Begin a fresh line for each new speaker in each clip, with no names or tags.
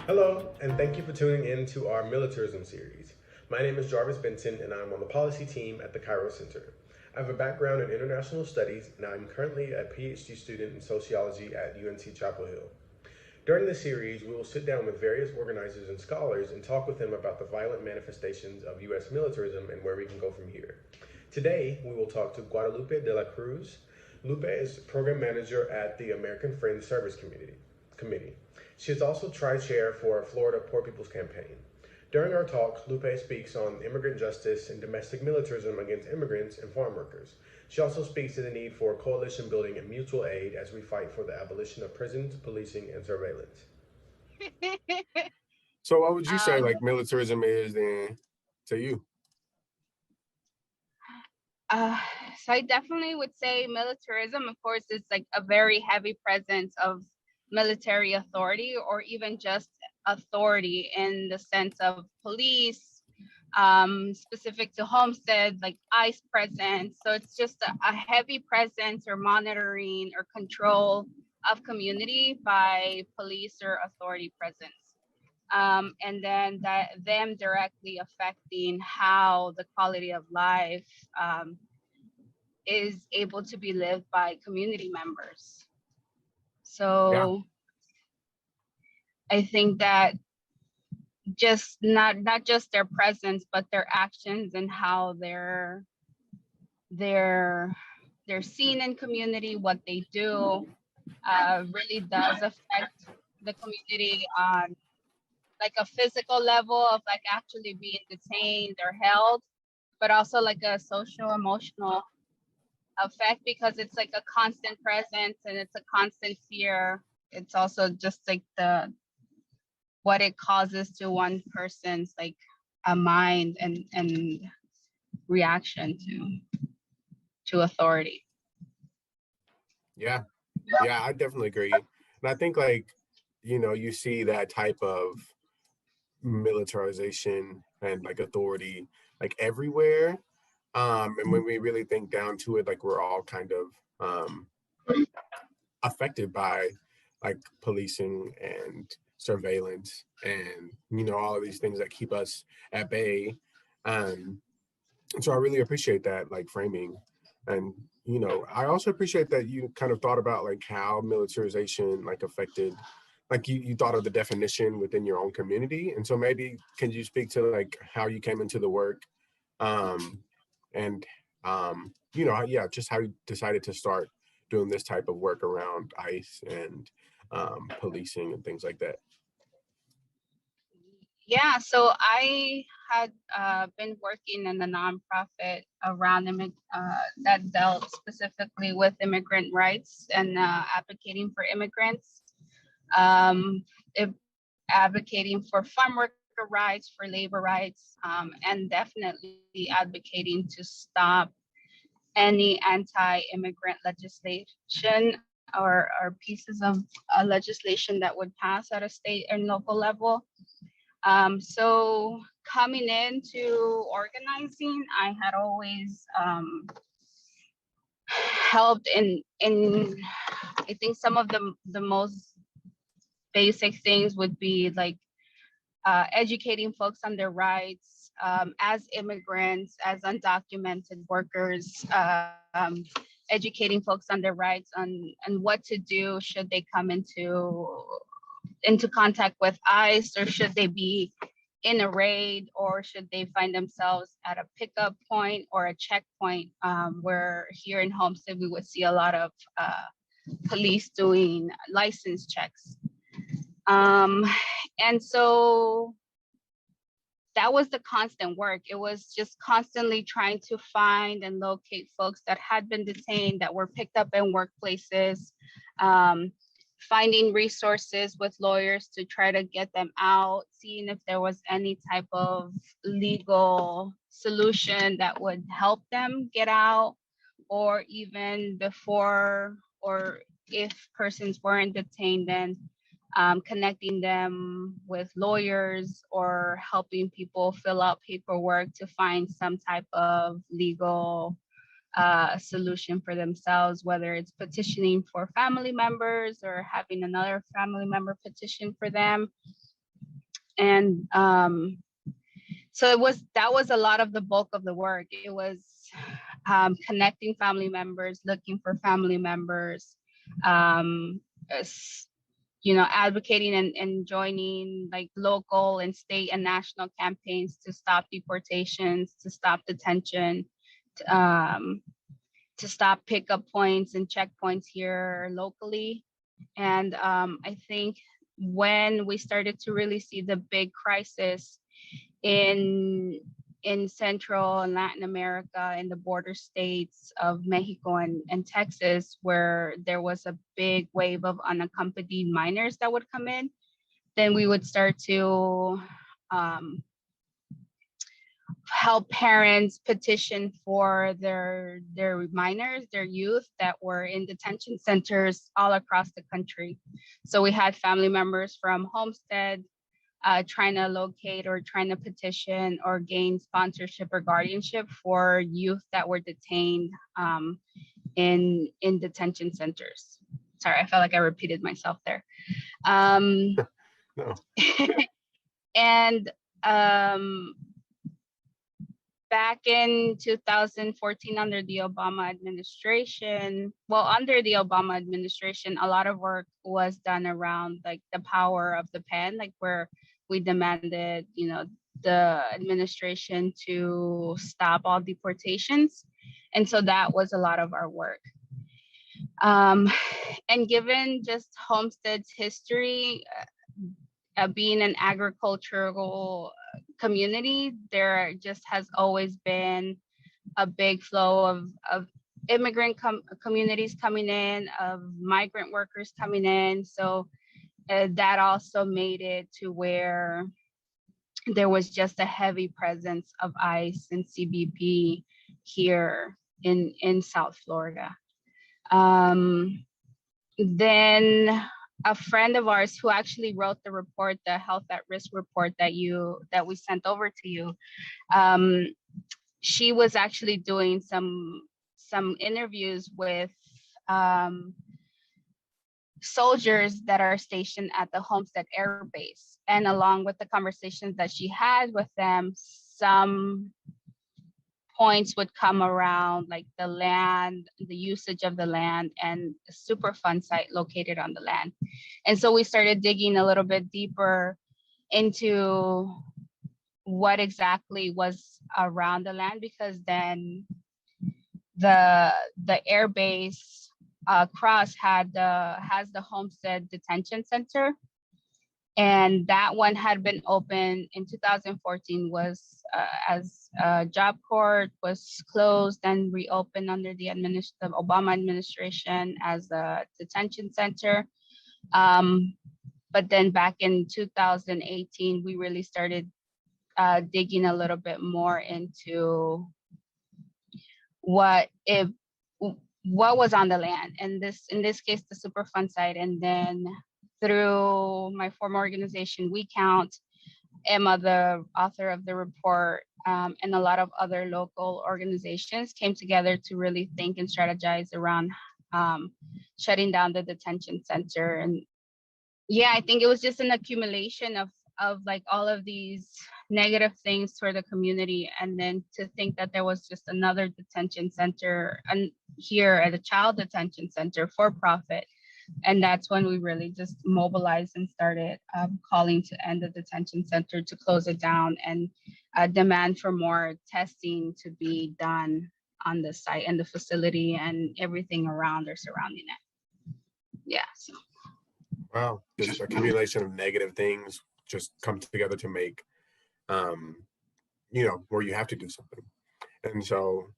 Hello, and thank you for tuning in to our militarism series. My name is Jarvis Benson, and I'm on the policy team at the Cairo Center. I have a background in international studies, and I'm currently a PhD student in sociology at UNC Chapel Hill. During this series, we will sit down with various organizers and scholars and talk with them about the violent manifestations of U.S. militarism and where we can go from here. Today, we will talk to Guadalupe De La Cruz. Lupe is program manager at the American Friends Service Committee. She is also tri-chair for Florida Poor People's Campaign. During our talk, Lupe speaks on immigrant justice and domestic militarism against immigrants and farm workers. She also speaks to the need for coalition building and mutual aid as we fight for the abolition of prisons, policing, and surveillance.
So what would you say
Um,
like militarism is then to you?
uh, so I definitely would say militarism, of course, is like a very heavy presence of military authority or even just authority in the sense of police, specific to Homestead, like ICE presence. So it's just a heavy presence or monitoring or control of community by police or authority presence. And then them directly affecting how the quality of life is able to be lived by community members.
Yeah.
So I think that just not just their presence, but their actions and how they're they're seen in community, what they do, really does affect the community on like a physical level of like actually being detained or held, but also like a social emotional effect because it's like a constant presence and it's a constant fear. It's also just like the what it causes to one person's like a mind and reaction to authority.
Yeah. Yeah, I definitely agree. And I think like, you see that type of militarization and like authority like everywhere. And when we really think down to it, like we're all kind of affected by like policing and surveillance and all of these things that keep us at bay. Um, so I really appreciate that like framing. And I also appreciate that you kind of thought about like how militarization like affected, like you thought of the definition within your own community. And so maybe can you speak to like how you came into the work, and yeah, just how you decided to start doing this type of work around ICE and policing and things like that.
Yeah, so I had been working in a nonprofit around that dealt specifically with immigrant rights and advocating for immigrants, um, if, advocating for farm worker rights, for labor rights, and definitely advocating to stop any anti-immigrant legislation or pieces of legislation that would pass at a state and local level. So coming into organizing, I had always helped in I think some of the most basic things would be like educating folks on their rights as immigrants, as undocumented workers, educating folks on their rights on what to do should they come into contact with ICE, or should they be in a raid, or should they find themselves at a pickup point or a checkpoint, where here in Homestead we would see a lot of police doing license checks. And so that was the constant work. It was just constantly trying to find and locate folks that had been detained, that were picked up in workplaces, finding resources with lawyers to try to get them out, seeing if there was any type of legal solution that would help them get out, or even before, or if persons weren't detained, then connecting them with lawyers or helping people fill out paperwork to find some type of legal solution for themselves, whether it's petitioning for family members or having another family member petition for them. And so that was a lot of the bulk of the work. It was connecting family members, looking for family members, um, advocating and joining like local and state and national campaigns to stop deportations, to stop detention, um, to stop pickup points and checkpoints here locally. And I think when we started to really see the big crisis in Central and Latin America, in the border states of Mexico and Texas, where there was a big wave of unaccompanied minors that would come in, then we would start to help parents petition for their minors, their youth that were in detention centers all across the country. So we had family members from Homestead trying to locate or trying to petition or gain sponsorship or guardianship for youth that were detained in detention centers. Sorry, I felt like I repeated myself there.
No.
And back in 2014, under the Obama administration, a lot of work was done around like the power of the pen, like where we demanded, the administration to stop all deportations. And so that was a lot of our work. And given just Homestead's history, being an agricultural community, there just has always been a big flow of immigrant communities coming in, of migrant workers coming in. So that also made it to where there was just a heavy presence of ICE and CBP here in South Florida. Then a friend of ours who actually wrote the report, the health at risk report that we sent over to you, she was actually doing some interviews with soldiers that are stationed at the Homestead Air Base. And along with the conversations that she had with them, some points would come around like the land, the usage of the land, and a Superfund site located on the land. And so we started digging a little bit deeper into what exactly was around the land, because then the air base Cross has the Homestead Detention Center, and that one had been open in 2014, was as Job Court was closed and reopened under the Obama administration as a detention center. But then back in 2018, we really started digging a little bit more into what was on the land, and in this case the Superfund site. And then through my former organization, We Count, Emma, the author of the report, and a lot of other local organizations came together to really think and strategize around shutting down the detention center. And yeah, I think it was just an accumulation of like all of these negative things for the community, and then to think that there was just another detention center here at a child detention center for profit. And that's when we really just mobilized and started calling to end the detention center, to close it down, and demand for more testing to be done on the site and the facility and everything around or surrounding it. Yeah. So.
Wow, just accumulation of negative things just come together to make, where you have to do something. And so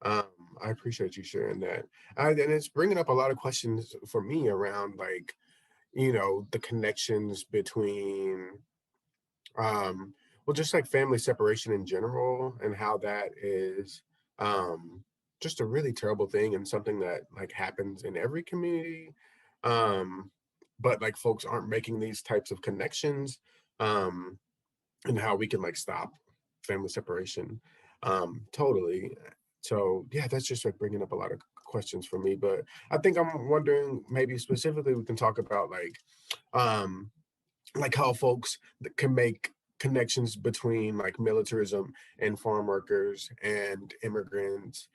I appreciate you sharing that. And it's bringing up a lot of questions for me around, like, the connections between, just like family separation in general, and how that is just a really terrible thing, and something that like happens in every community. But like folks aren't making these types of connections, and how we can like stop family separation totally. So yeah, that's just like bringing up a lot of questions for me. But I think I'm wondering, maybe specifically we can talk about like how folks can make connections between like militarism and farm workers and immigrants,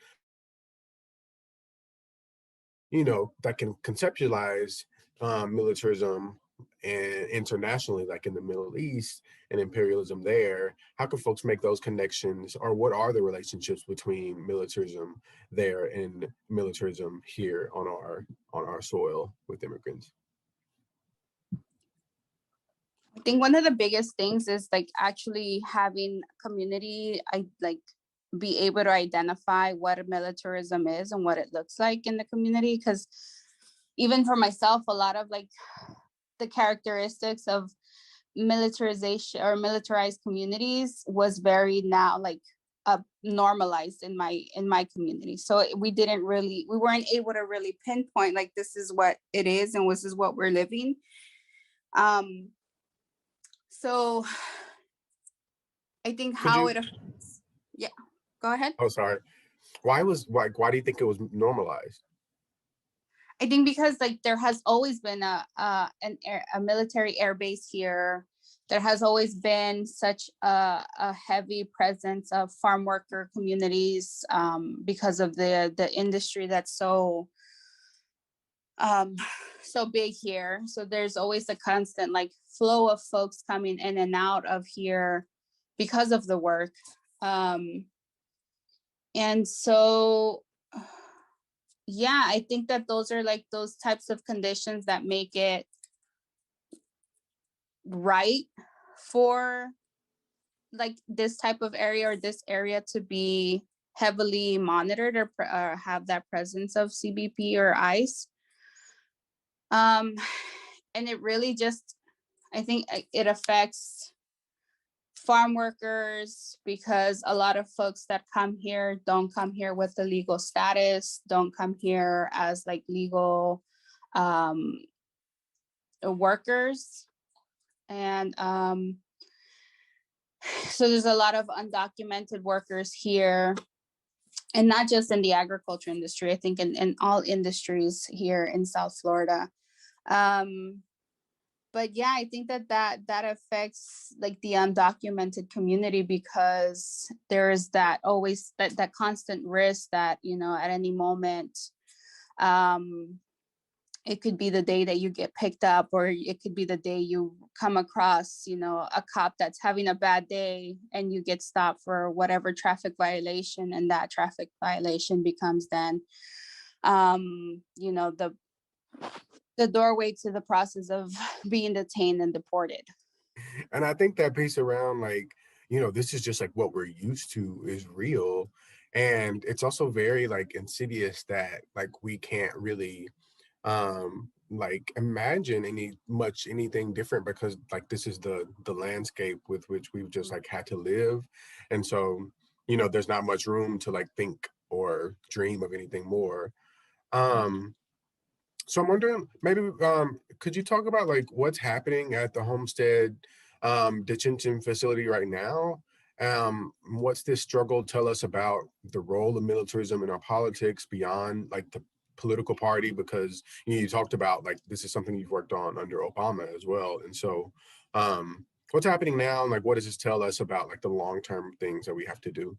that can conceptualize militarism and internationally, like in the Middle East and imperialism there. How can folks make those connections, or what are the relationships between militarism there and militarism here on our soil with immigrants?
I think one of the biggest things is like actually having community, I like be able to identify what militarism is and what it looks like in the community. Because even for myself, a lot of like the characteristics of militarization or militarized communities was very now like normalized in my community. So we weren't able to really pinpoint like this is what it is and this is what we're living. So I think
Could
how
you?
it affects, yeah, go ahead.
Oh, sorry. Why do you think it was normalized?
I think because like there has always been a military air base here. There has always been such a heavy presence of farm worker communities because of the industry that's so big here. So there's always a constant like flow of folks coming in and out of here because of the work. And so yeah, I think that those are like those types of conditions that make it right for like this type of area or this area to be heavily monitored or have that presence of CBP or ICE. And it really just, I think it affects farm workers because a lot of folks that come here don't come here with the legal status, don't come here as like legal workers. And so there's a lot of undocumented workers here, and not just in the agriculture industry, I think in all industries here in South Florida. But yeah, I think that affects like the undocumented community because there is that always that constant risk that, at any moment, it could be the day that you get picked up, or it could be the day you come across, a cop that's having a bad day and you get stopped for whatever traffic violation. And that traffic violation becomes then, the doorway to the process of being detained and deported.
And I think that piece around like, this is just like what we're used to is real. And it's also very like insidious that like we can't really like imagine anything different because like this is the landscape with which we've just like had to live. And so, there's not much room to like think or dream of anything more. So I'm wondering, maybe could you talk about like what's happening at the Homestead detention facility right now? What's this struggle tell us about the role of militarism in our politics beyond like the political party? Because you talked about like this is something you've worked on under Obama as well. And so what's happening now, and like what does this tell us about like the long-term things that we have to do?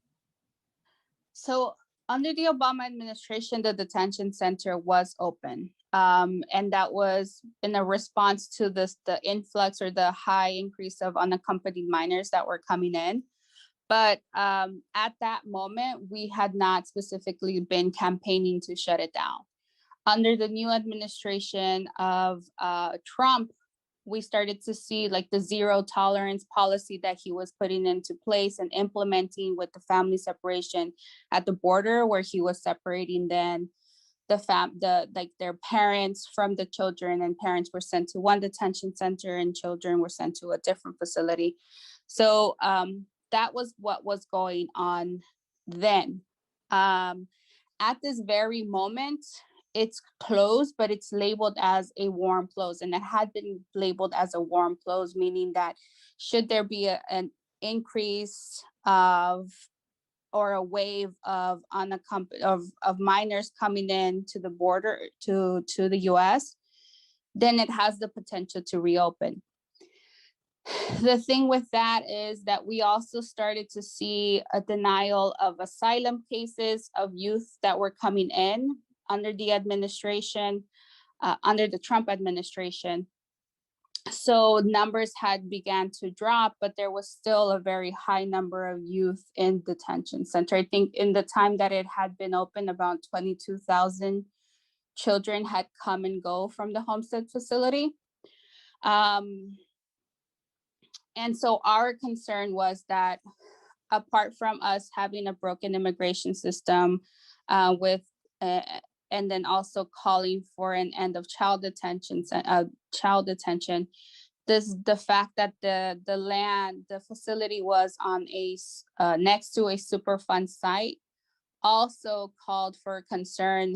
So under the Obama administration, the detention center was open. And that was in a response to the influx or the high increase of unaccompanied minors that were coming in. But at that moment, we had not specifically been campaigning to shut it down. Under the new administration of Trump, we started to see like the zero tolerance policy that he was putting into place and implementing with the family separation at the border, where he was separating then their parents from the children, and parents were sent to one detention center and children were sent to a different facility. So that was what was going on then. At this very moment, it's closed, but it's labeled as a warm close, and it had been labeled as a warm close, meaning that should there be an increase of or a wave of unaccompanied of minors coming in to the border to the US, then it has the potential to reopen. The thing with that is that we also started to see a denial of asylum cases of youth that were coming in under the administration, under the Trump administration. So numbers had began to drop, but there was still a very high number of youth in detention center. I think in the time that it had been open, about 22,000 children had come and go from the Homestead facility. And so our concern was that apart from us having a broken immigration system and then also calling for an end of child detention, the fact that the facility was on next to a Superfund site also called for concern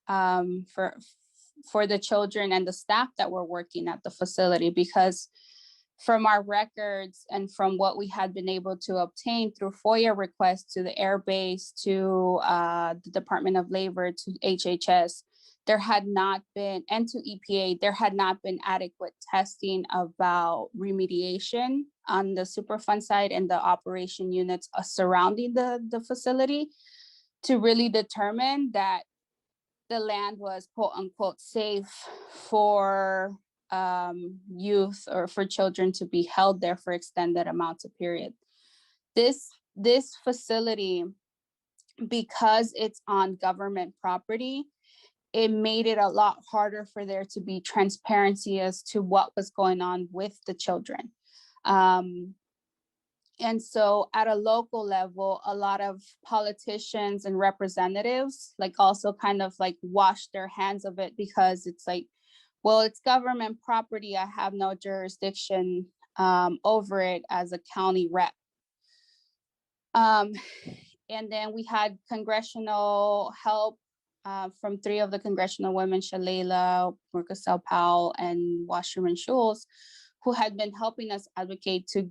for the children and the staff that were working at the facility, because from our records and from what we had been able to obtain through FOIA requests to the Air Base, to the Department of Labor, to HHS, there had not been, and to EPA, there had not been adequate testing about remediation on the Superfund side and the operation units surrounding the facility to really determine that the land was quote unquote safe for youth or for children to be held there for extended amounts of period. This facility, because it's on government property, it made it a lot harder for there to be transparency as to what was going on with the children. And so at a local level, a lot of politicians and representatives like also kind of like wash their hands of it, because it's like, well, it's government property. I have no jurisdiction over it as a county rep. And then we had congressional help from 3 of the congressional women, Shalala, Murkasel Powell, and Wasserman Schultz, who had been helping us advocate to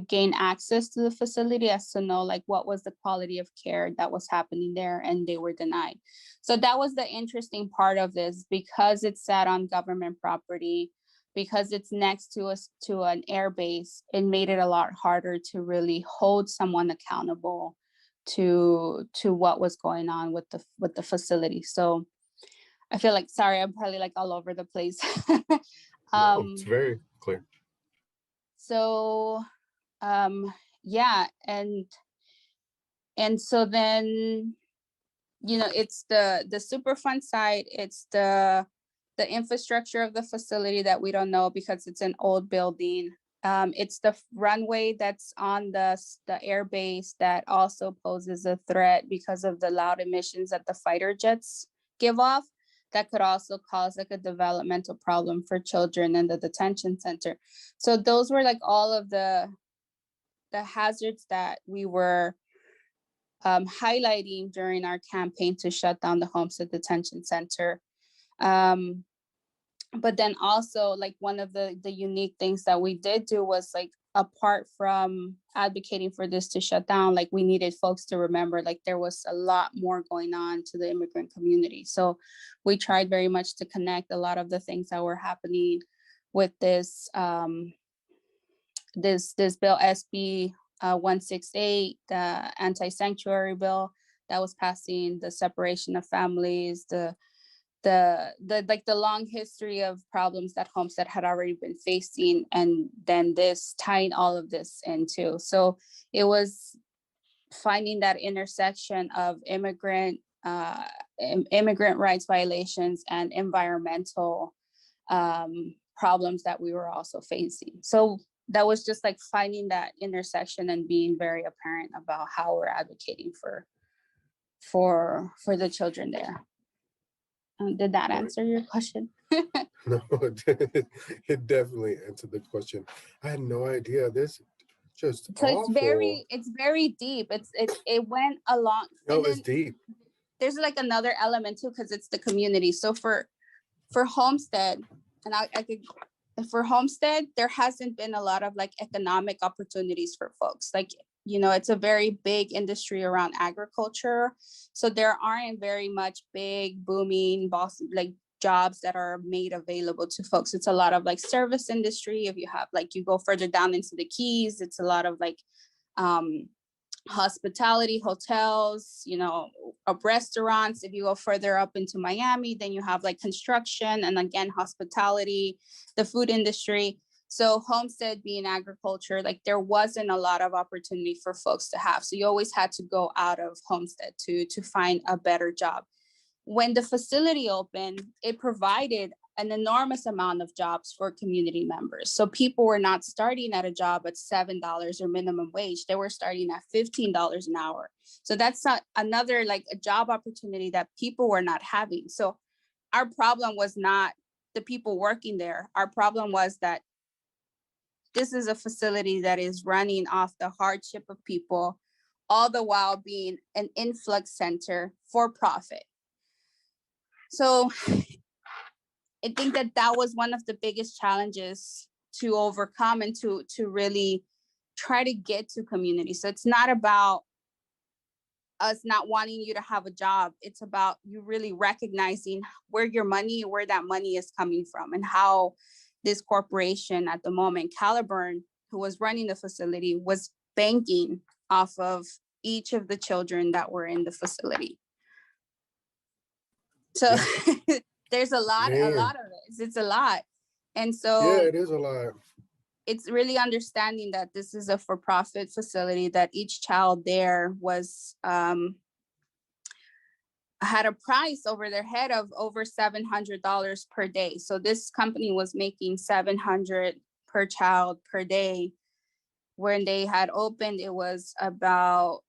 gain access to the facility, as to know like what was the quality of care that was happening there, and they were denied. So that was the interesting part of this, because it's sat on government property, because it's next to an air base, it made it a lot harder to really hold someone accountable to what was going on with the facility. So I feel like, sorry, I'm probably like all over the place.
No, it's very clear.
So yeah, and so then, you know, it's the Superfund site, it's the infrastructure of the facility that we don't know because it's an old building. It's the runway that's on the air base that also poses a threat because of the loud emissions that the fighter jets give off. That could also cause like a developmental problem for children in the detention center. So those were like all of the hazards that we were highlighting during our campaign to shut down the Homestead Detention Center. But then also, like, one of the unique things that we did do was, like, apart from advocating for this to shut down, like, we needed folks to remember, like, there was a lot more going on to the immigrant community. So we tried very much to connect a lot of the things that were happening with this this bill, SB 168, the anti-sanctuary bill that was passing, the separation of families, the long history of problems that Homestead had already been facing, and then this tying all of this into. So it was finding that intersection of immigrant rights violations and environmental problems that we were also facing. So that was just like finding that intersection and being very apparent about how we're advocating for the children there. Did that answer your question?
No, it definitely answered the question. I had no idea. This just
so
awful.
It's very deep. It went along.
No, it's deep.
There's like another element too, because it's the community. So for Homestead, and I could, for Homestead, there hasn't been a lot of like economic opportunities for folks. Like, you know, it's a very big industry around agriculture. So there aren't very much big, booming, jobs that are made available to folks. It's a lot of like service industry. If you have like, you go further down into the Keys, it's a lot of like hospitality, hotels, you know, of restaurants. If you go further up into Miami, then you have like construction, and again, hospitality, the food industry. So Homestead being agriculture, like there wasn't a lot of opportunity for folks to have. So you always had to go out of Homestead to find a better job. When the facility opened, it provided an enormous amount of jobs for community members. So people were not starting at a job at $7 or minimum wage. They were starting at $15 an hour. So that's not another like a job opportunity that people were not having. So our problem was not the people working there. Our problem was that this is a facility that is running off the hardship of people, all the while being an influx center for profit. So I think that that was one of the biggest challenges to overcome and to really try to get to community. So it's not about us not wanting you to have a job. It's about you really recognizing where that money is coming from, and how this corporation at the moment, Caliburn, who was running the facility, was banking off of each of the children that were in the facility. So yeah. There's a lot of it. It's a lot. And so
yeah, it is a lot.
It's really understanding that this is a for-profit facility, that each child there was had a price over their head of over $700 per day. So this company was making $700 per child per day. When they had opened, it was about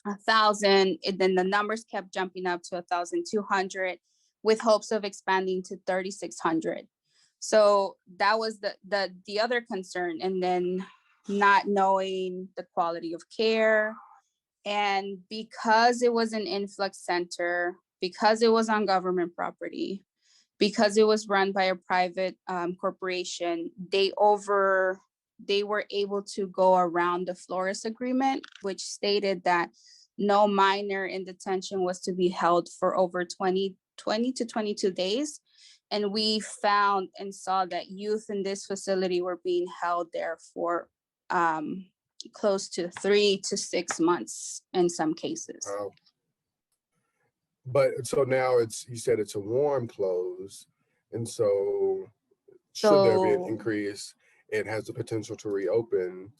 1,000. And then the numbers kept jumping up to 1,200, with hopes of expanding to 3,600. So that was the other concern. And then not knowing the quality of care. And because it was an influx center, because it was on government property, because it was run by a private corporation, they were able to go around the Flores Agreement, which stated that no minor in detention was to be held for over 20 to 22 days. And we found and saw that youth in this facility were being held there for close to 3 to 6 months in some cases.
Wow. But so now you said it's a warm close. And so should there be an increase, it has the potential to reopen.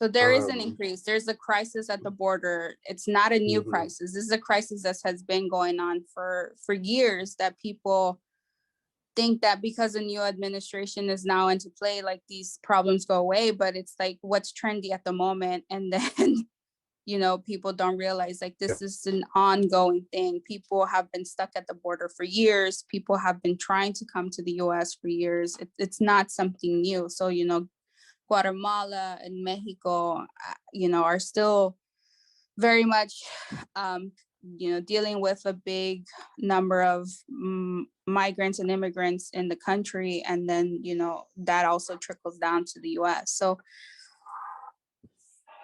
So there is an increase. There's a crisis at the border. It's not a new crisis. This is a crisis that has been going on for years, that people think that because a new administration is now into play, like these problems go away, but it's like what's trendy at the moment. And then, you know, people don't realize like this is an ongoing thing. People have been stuck at the border for years. People have been trying to come to the US for years. It's not something new. So, you know, Guatemala and Mexico, you know, are still very much, you know, dealing with a big number of migrants and immigrants in the country. And then, you know, that also trickles down to the US. So,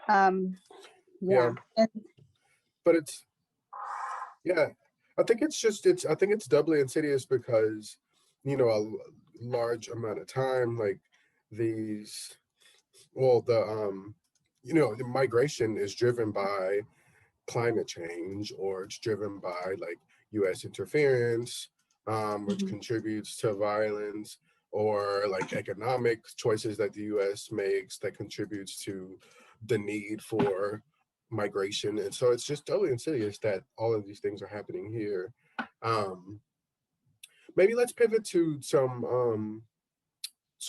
yeah.
But it's, I think it's doubly insidious because, you know, a large amount of time, like the migration is driven by climate change, or it's driven by like US interference, which contributes to violence, or like economic choices that the US makes that contributes to the need for migration. And so it's just totally insidious that all of these things are happening here. Maybe let's pivot to some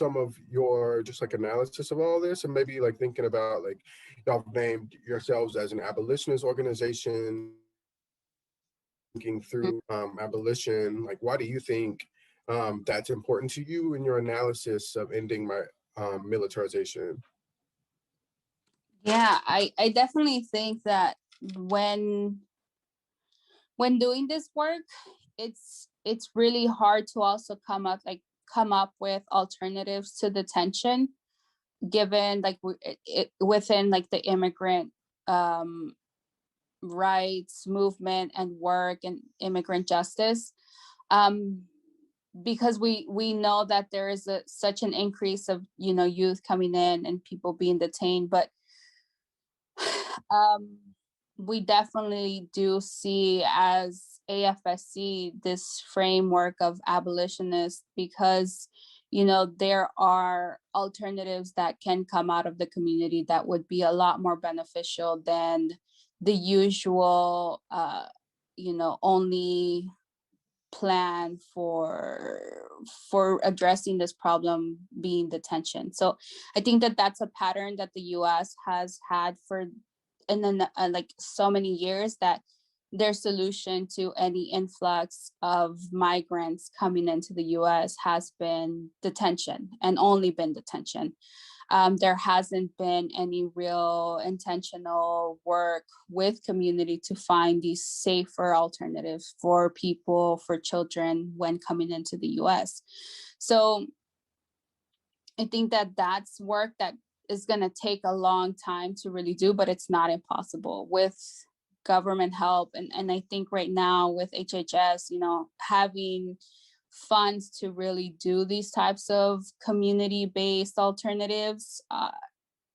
of your just like analysis of all this, and maybe like thinking about like y'all named yourselves as an abolitionist organization, thinking through abolition. Like, why do you think that's important to you in your analysis of ending militarization?
Yeah, I definitely think that when doing this work, it's really hard to also come up with alternatives to detention, given like within like the immigrant rights movement and work and immigrant justice. because we know that there is such an increase of, youth coming in and people being detained, but we definitely do see as AFSC this framework of abolitionists, because there are alternatives that can come out of the community that would be a lot more beneficial than the usual only plan for addressing this problem being detention. So I think that that's a pattern that the US has had for like so many years, that their solution to any influx of migrants coming into the US has been detention, and only been detention. There hasn't been any real intentional work with community to find these safer alternatives for people, for children when coming into the US. So I think that that's work that is going to take a long time to really do, but it's not impossible with government help. And I think right now with HHS, having funds to really do these types of community-based alternatives,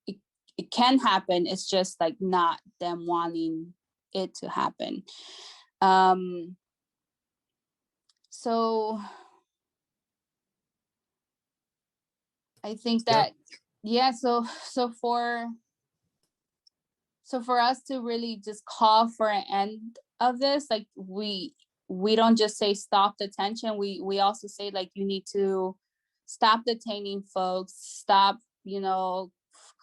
it can happen. It's just like not them wanting it to happen. So I think that, so for us to really just call for an end of this, like we don't just say stop detention. We also say, like, you need to stop detaining folks, stop,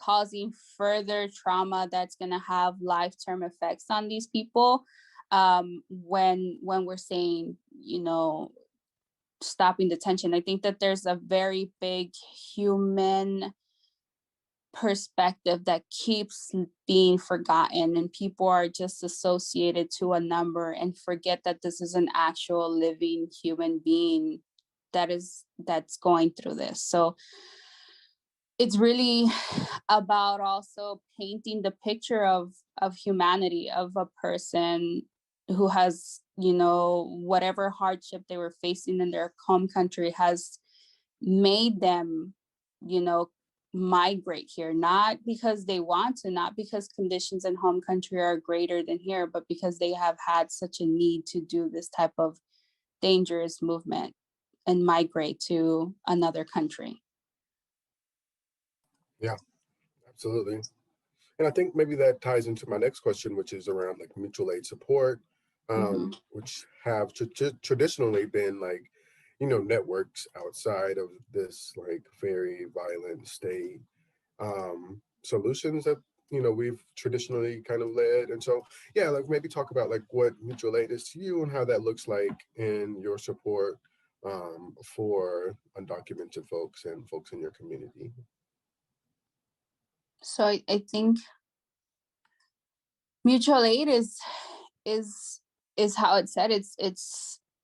causing further trauma that's going to have lifetime effects on these people. When we're saying, stopping detention, I think that there's a very big human perspective that keeps being forgotten, and people are just associated to a number and forget that this is an actual living human being that's going through this. So it's really about also painting the picture of humanity, of a person who has, whatever hardship they were facing in their home country has made them, migrate here, not because they want to, not because conditions in home country are greater than here, but because they have had such a need to do this type of dangerous movement and migrate to another country.
Yeah, absolutely. And I think maybe that ties into my next question, which is around like mutual aid support, which have traditionally been like, networks outside of this like very violent state, solutions that, we've traditionally kind of led. And so, yeah, like maybe talk about like what mutual aid is to you and how that looks like in your support for undocumented folks and folks in your community.
So I think mutual aid is how it said,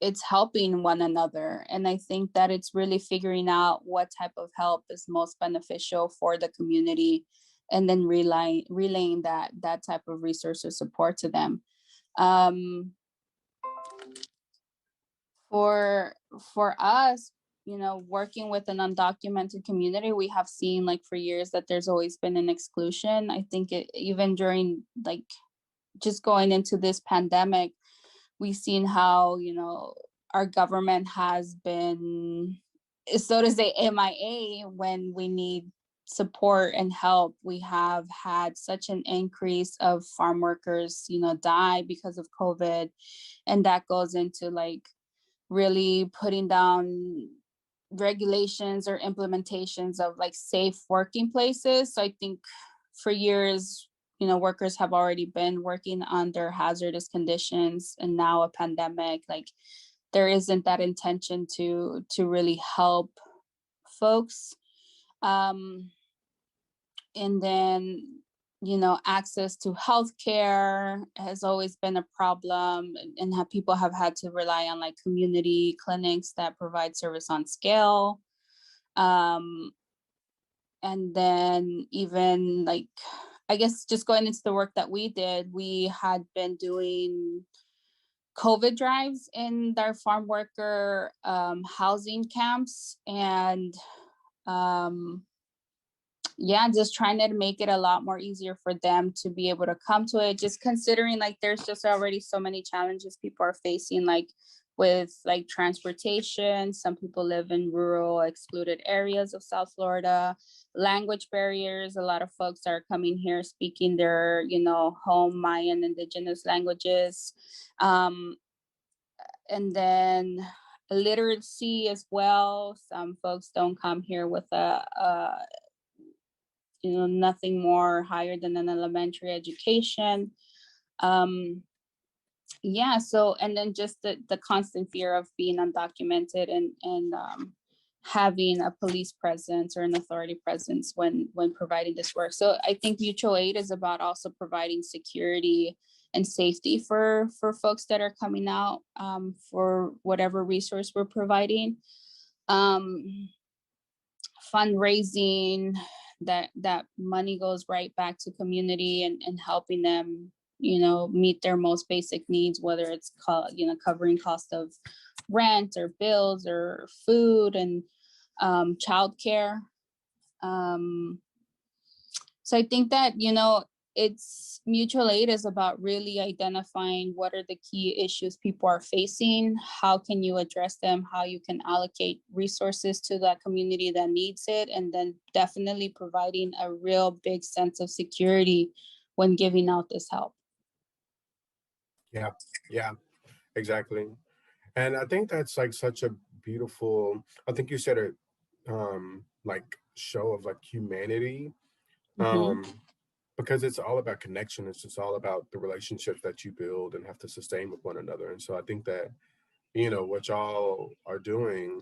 it's helping one another. And I think that it's really figuring out what type of help is most beneficial for the community, and then relaying that type of resource or support to them. For us, working with an undocumented community, we have seen, like, for years that there's always been an exclusion. I think even during, like, just going into this pandemic, we've seen how, our government has been, so to say, MIA when we need support and help. We have had such an increase of farm workers, die because of COVID. And that goes into like really putting down regulations or implementations of like safe working places. So I think for years, workers have already been working under hazardous conditions, and now a pandemic, like there isn't that intention to really help folks. And then, access to healthcare has always been a problem, and how people have had to rely on like community clinics that provide service on scale. And then even like, I guess just going into the work that we did, we had been doing COVID drives in their farm worker housing camps, and yeah, just trying to make it a lot more easier for them to be able to come to it, just considering like there's just already so many challenges people are facing, like with like transportation. Some people live in rural excluded areas of South Florida. Language barriers, a lot of folks are coming here speaking their, you know, home Mayan indigenous languages. And then literacy as well. Some folks don't come here with a you know, nothing more higher than an elementary education. Yeah, so, and then just the constant fear of being undocumented and having a police presence or an authority presence when providing this work. So I think mutual aid is about also providing security and safety for folks that are coming out for whatever resource we're providing. Fundraising, that money goes right back to community and helping them, you know, meet their most basic needs, whether it's you know, covering cost of rent or bills or food and childcare. So I think that, you know, it's mutual aid is about really identifying what are the key issues people are facing, how can you address them, how you can allocate resources to that community that needs it, and then definitely providing a real big sense of security when giving out this help.
Yeah, exactly. And I think that's like such a beautiful, I think you said it, like show of like humanity.
Mm-hmm.
Because it's all about connection. It's just all about the relationships that you build and have to sustain with one another. And so I think that, you know, what y'all are doing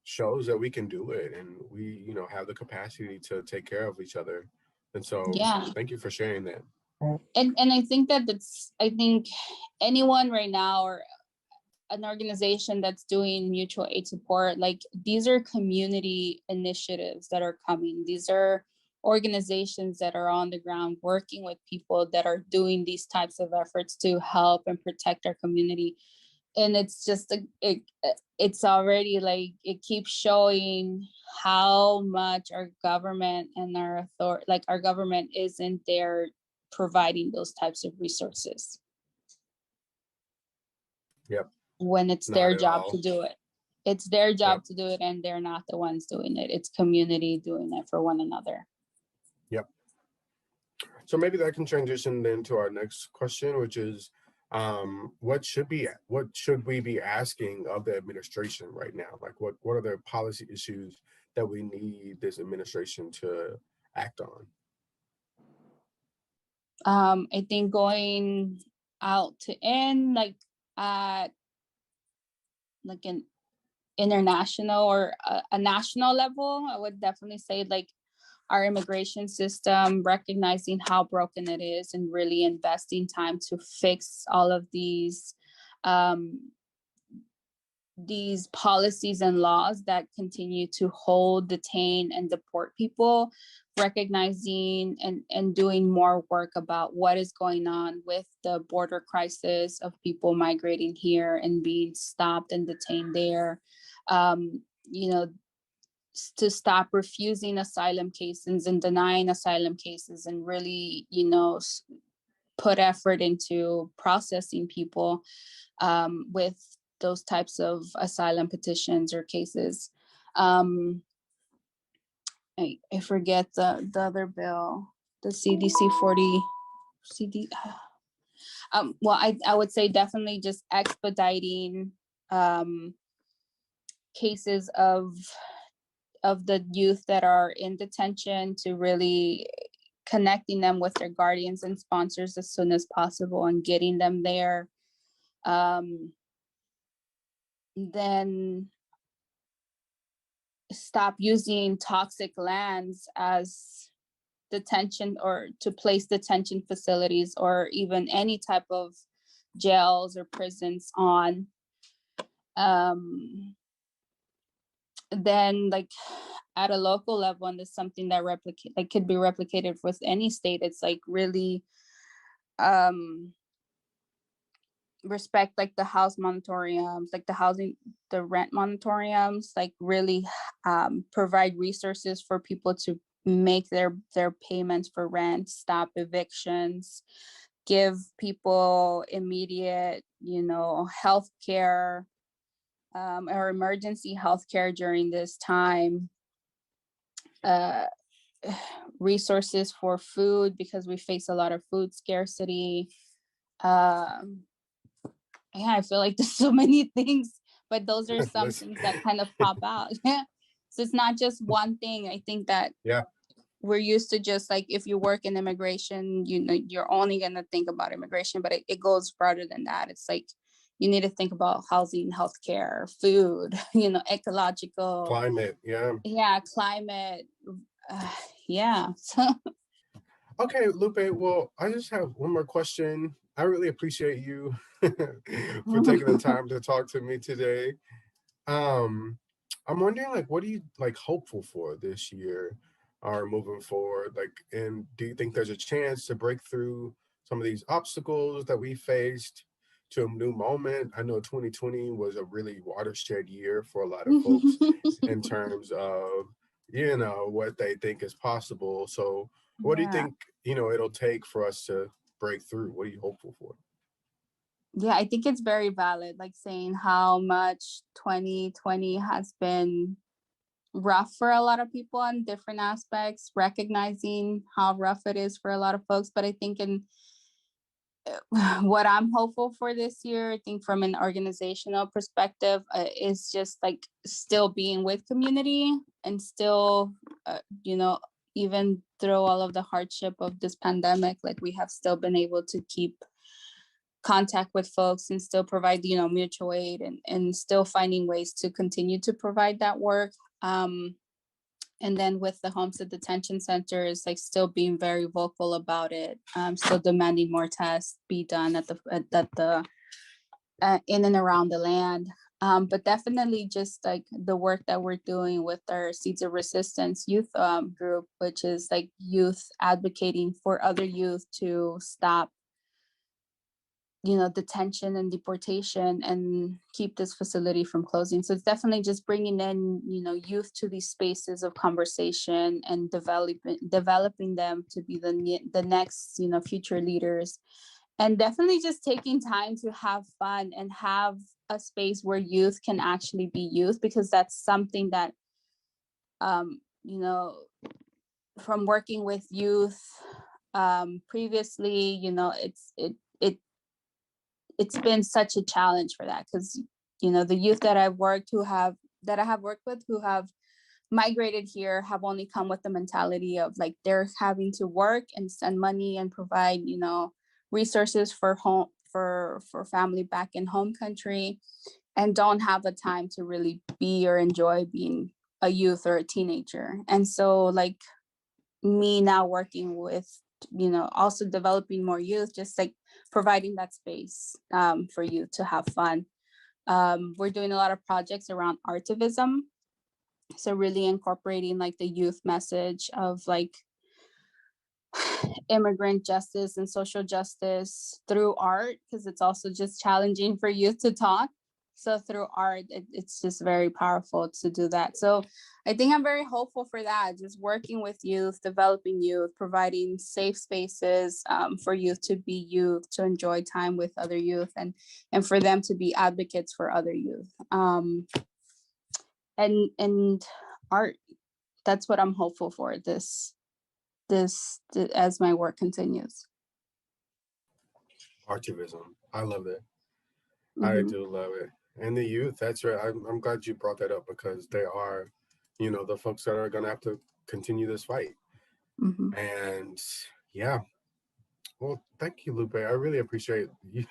shows that we can do it, and we, you know, have the capacity to take care of each other. And so
Yeah.
thank you for sharing that.
And I think that I think anyone right now or an organization that's doing mutual aid support, like these are community initiatives that are coming. These are organizations that are on the ground working with people that are doing these types of efforts to help and protect our community. And it's just it's already like it keeps showing how much our government and our authority, like our government isn't there providing those types of resources.
Yep.
When it's
Not
their
at
job to
all.
do it. It's their
Yep.
job to do it, and they're not the ones doing it. It's community doing it for one another.
Yep. So maybe that can transition then to our next question, which is, what should we be asking of the administration right now? Like, what are the policy issues that we need this administration to act on?
I think going out to end at like an international or a national level, I would definitely say like our immigration system, recognizing how broken it is and really investing time to fix all of these policies and laws that continue to hold, detain, and deport people, recognizing and doing more work about what is going on with the border crisis of people migrating here and being stopped and detained there. You know, to stop refusing asylum cases and denying asylum cases and really, you know, put effort into processing people with those types of asylum petitions or cases. I forget the other bill, the CDC 40 CD. Well, I would say definitely just expediting cases of the youth that are in detention, to really connecting them with their guardians and sponsors as soon as possible and getting them there. Then stop using toxic lands as detention or to place detention facilities or even any type of jails or prisons on. Then like at a local level, and it's something that could be replicated with any state, it's like really respect like the house moratoriums, like the rent moratoriums, like really provide resources for people to make their payments for rent, stop evictions, give people immediate, health care, or emergency health care during this time, uh, resources for food because we face a lot of food scarcity. Yeah, I feel like there's so many things, but those are some things that kind of pop out. So it's not just one thing. I think that
Yeah.
we're used to just like, if you work in immigration, you're only going to think about immigration, but it goes farther than that. It's like, you need to think about housing, healthcare, food, ecological.
Climate, yeah.
Yeah, climate. Yeah. So
Okay, Lupe, well, I just have one more question. I really appreciate you for taking the time to talk to me today. Um, I'm wondering, like, what are you like hopeful for this year or moving forward? Like, and do you think there's a chance to break through some of these obstacles that we faced to a new moment? I know 2020 was a really watershed year for a lot of folks in terms of, what they think is possible. So what do you
yeah.
think, it'll take for us to break through? What are you hopeful for?
Yeah, I think it's very valid, like saying how much 2020 has been rough for a lot of people on different aspects, recognizing how rough it is for a lot of folks. But I think in what I'm hopeful for this year, I think from an organizational perspective, is just like still being with community and still, even through all of the hardship of this pandemic, like we have still been able to keep contact with folks and still provide, mutual aid and still finding ways to continue to provide that work. And then with the homestead detention centers, like still being very vocal about it, still demanding more tests be done at the in and around the land. But definitely just like the work that we're doing with our Seeds of Resistance youth group, which is like youth advocating for other youth to stop detention and deportation and keep this facility from closing. So it's definitely just bringing in, youth to these spaces of conversation and developing them to be the next, future leaders. And definitely just taking time to have fun and have a space where youth can actually be youth, because that's something that, from working with youth previously, it's been such a challenge for that, because the youth that I have worked with who have migrated here have only come with the mentality of like they're having to work and send money and provide resources for home for family back in home country, and don't have the time to really be or enjoy being a youth or a teenager. And so like me now working with also developing more youth, just like providing that space for you to have fun. We're doing a lot of projects around artivism, so really incorporating like the youth message of like immigrant justice and social justice through art, because it's also just challenging for youth to talk. So through art, it's just very powerful to do that. So I think I'm very hopeful for that, just working with youth, developing youth, providing safe spaces for youth to be youth, to enjoy time with other youth, and for them to be advocates for other youth. And art, that's what I'm hopeful for this as my work continues.
Artivism. I love it. I
Mm-hmm.
do love it. And the youth, that's right. I'm glad you brought that up, because they are, the folks that are going to have to continue this fight.
Mm-hmm.
And yeah, well, thank you, Lupe. I really appreciate you.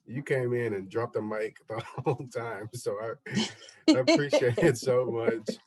You came in and dropped the mic the whole time. So I appreciate it so much.